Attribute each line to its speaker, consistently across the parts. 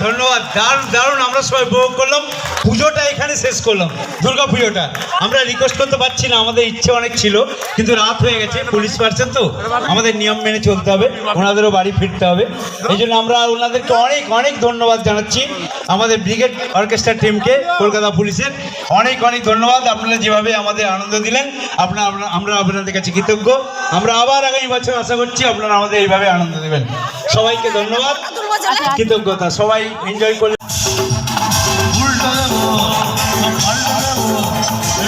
Speaker 1: ধন্যবাদ। দারুণ দারুণ আমরা সবাই উপভোগ করলাম। পুজোটা এখানে শেষ করলাম, দুর্গা পুজোটা। আমরা রিকোয়েস্ট করতে পারছি না, আমাদের ইচ্ছে অনেক ছিল, কিন্তু রাত হয়ে গেছে, পুলিশ পারছেন তো, আমাদের নিয়ম মেনে চলতে হবে, ওনাদেরও বাড়ি ফিরতে হবে। এই জন্য আমরা ওনাদেরকে অনেক অনেক ধন্যবাদ জানাচ্ছি, আমাদের ব্রিগেড অর্কেস্ট্রা টিমকে, কলকাতা পুলিশের অনেক অনেক ধন্যবাদ। আপনারা যেভাবে আমাদের আনন্দ দিলেন, আমরা আপনাদের কাছে কৃতজ্ঞ। আমরা আবার আগামী বছর আশা করছি আপনারা আমাদের এইভাবে আনন্দ দেবেন। সবাইকে ধন্যবাদ, কৃতজ্ঞতা। সবাই এনজয় করলেন।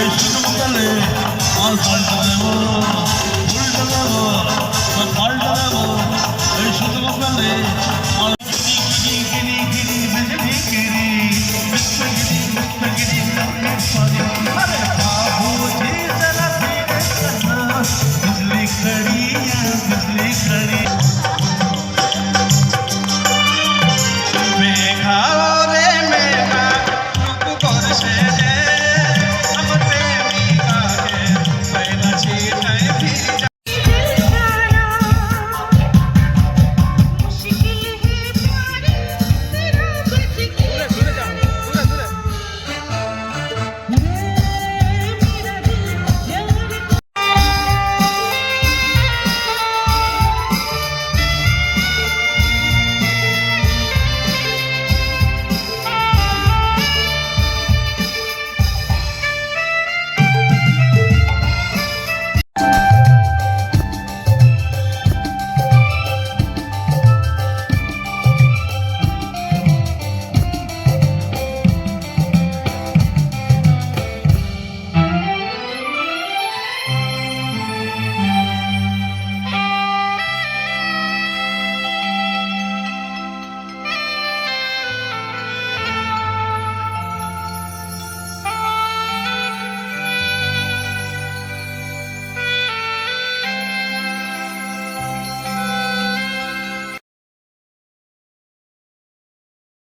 Speaker 2: এই